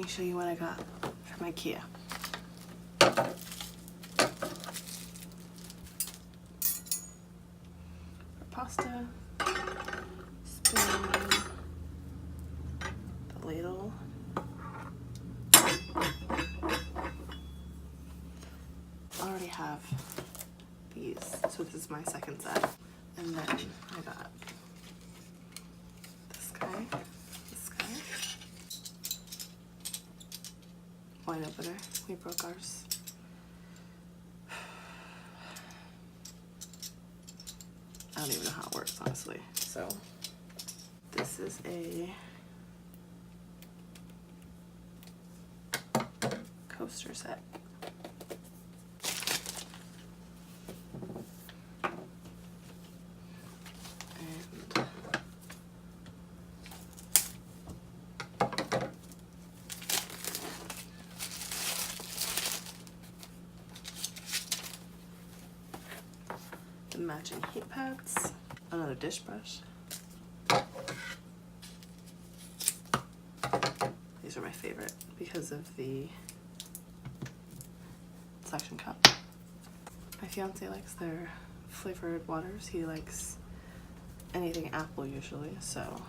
me show you what I got from Ikea. For pasta, spoon, the ladle, I already have these, so this is my second set. And then I got this guy, wine opener. We broke ours. I don't even know how it works, honestly. So this is a coaster set. And the matching heat pads, another dish brush. These are my favorite because of the suction cup. My fiance likes their flavored waters. He likes anything apple usually, so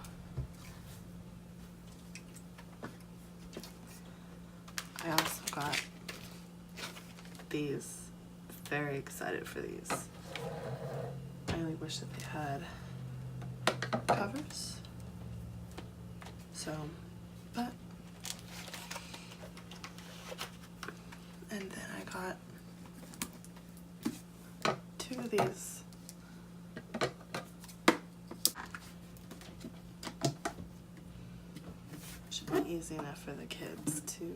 I also got these. Very excited for these. I really wish that they had covers. So, but, and then I got 2 of these. Should be easy enough for the kids to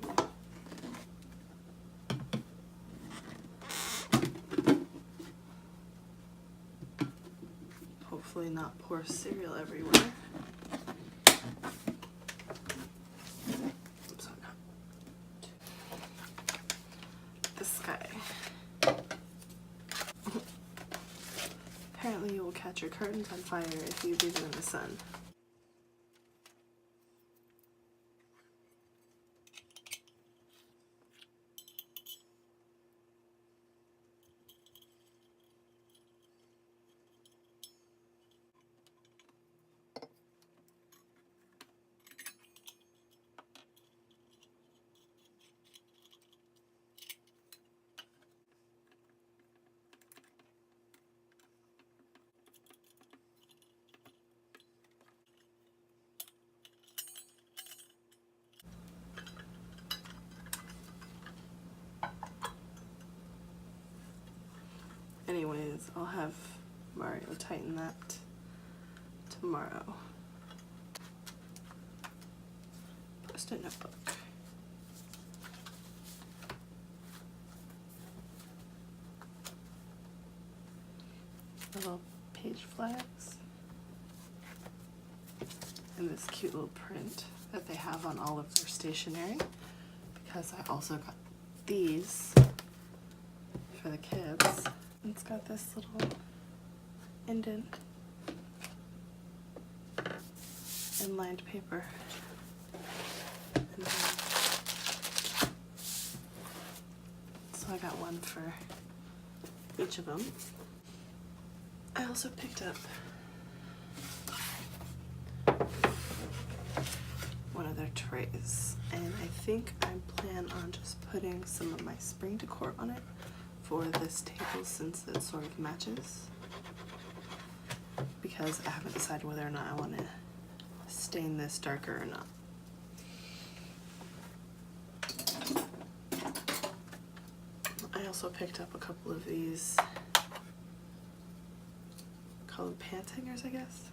hopefully not pour cereal everywhere. Oops, this guy. Apparently you will catch your curtains on fire if you leave them in the sun. Anyways, I'll have Mario tighten that tomorrow. Post-it notebook. Little page flags. And this cute little print that they have on all of their stationery, because I also got these for the kids. It's got this little indent in lined paper. And then, so I got one for each of them. I also picked up one of their trays, and I think I plan on just putting some of my spring decor on it for this table since it sort of matches, because I haven't decided whether or not I want to stain this darker or not. I also picked up a couple of these colored pants hangers, I guess,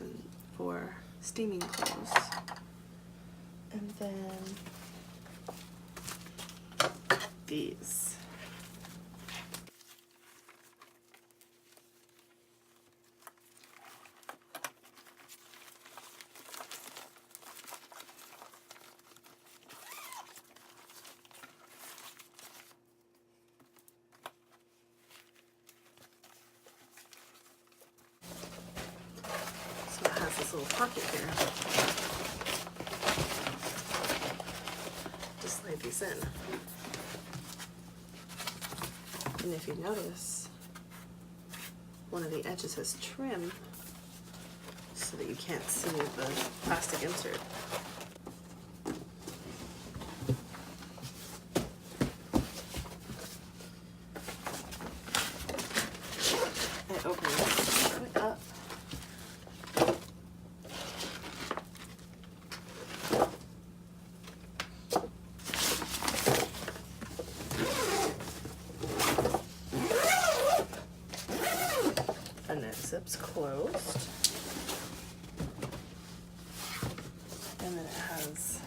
and for steaming clothes. And then these. So it has has this little pocket here. Just slide these in. And if you notice, one of the edges has trim so that you can't see the plastic insert. It opens right up. And it zips closed. And then it has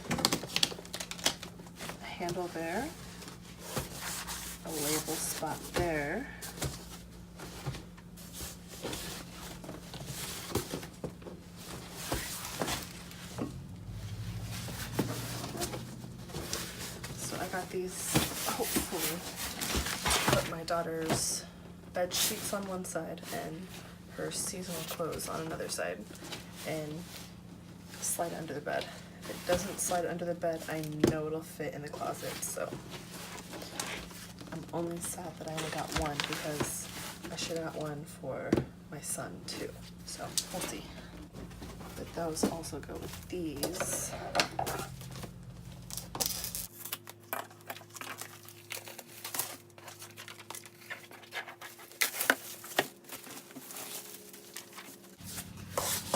a handle there, a label spot there, so I got these, hopefully, put my daughter's bed sheets on one side and her seasonal clothes on another side, and slide under the bed. If it doesn't slide under the bed, I know it'll fit in the closet, so I'm only sad that I only got one because I should have got one for my son too, so we'll see. But those also go with these.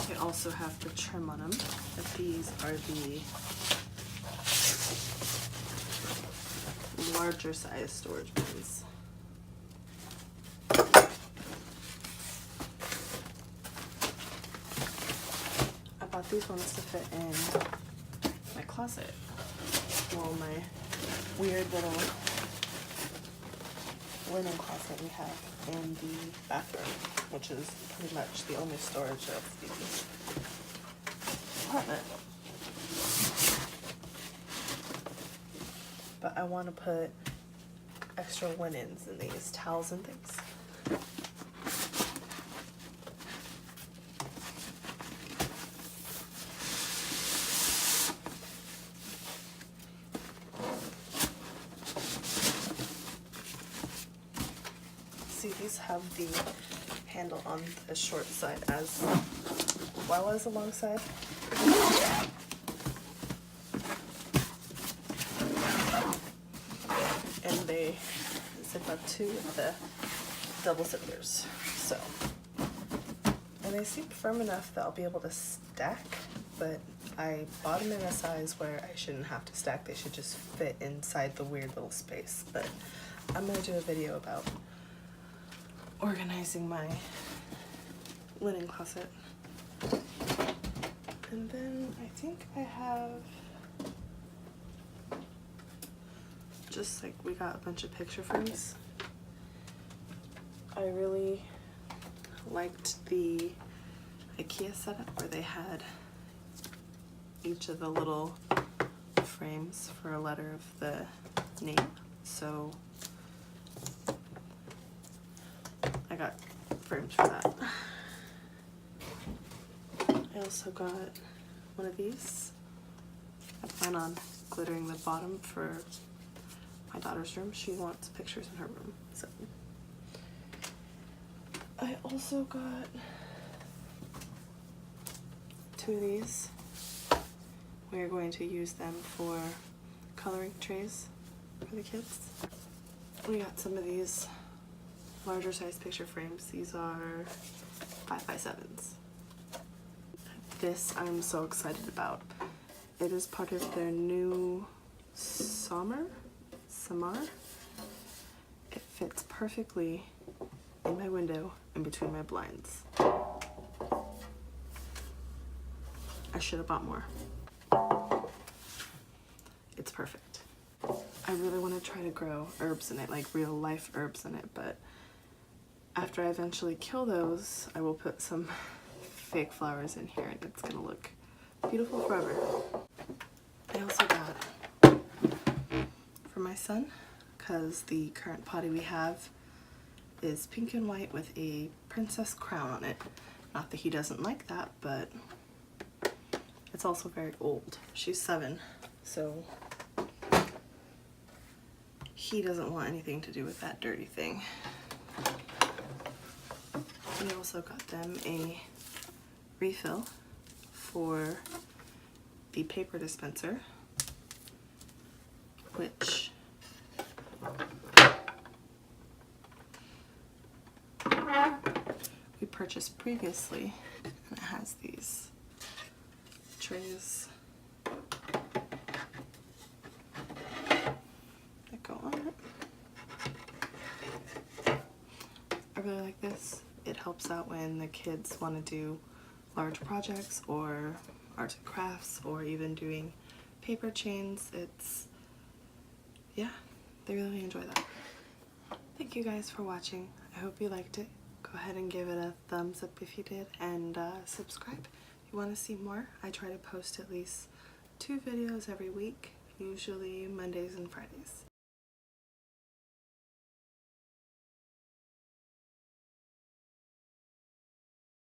They also have the trim on them, but these are the larger size storage bins. I bought these ones to fit in my closet. Well, my weird little linen closet we have in the bathroom, which is pretty much the only storage of the apartment. But I want to put extra linens in these, towels and things. See, these have the handle on the short side as well as the long side. And they zip up too with the double zippers. So, and they seem firm enough that I'll be able to stack, but I bought them in a size where I shouldn't have to stack. They should just fit inside the weird little space. But I'm gonna do a video about organizing my linen closet. And then I think I have just like, we got a bunch of picture frames. I really liked the Ikea setup where they had each of the little frames for a letter of the name. So I got frames for that. I also got one of these. I plan on glittering the bottom for my daughter's room. She wants pictures in her room. So I also got two of these. We're going to use them for coloring trays for the kids. We got some of these larger size picture frames. These are 5x7s. This I'm so excited about. It is part of their new Samar. It fits perfectly in my window in between my blinds. I should have bought more. It's perfect. I really want to try to grow herbs in it, like real life herbs in it, but after I eventually kill those, I will put some fake flowers in here and it's gonna look beautiful forever. I also got for my son, because the current potty we have is pink and white with a princess crown on it. Not that he doesn't like that, but It's also very old. She's 7, so he doesn't want anything to do with that dirty thing. We also got them a refill for the paper dispenser, which we purchased previously, and it has these trays that go on it. I really like this. It helps out when the kids want to do large projects or arts and crafts or even doing paper chains. Yeah, they really enjoy that. Thank you guys for watching. I hope you liked it. Go ahead and give it a thumbs up if you did, and subscribe if you want to see more. I try to post at least 2 videos every week, usually Mondays and Fridays.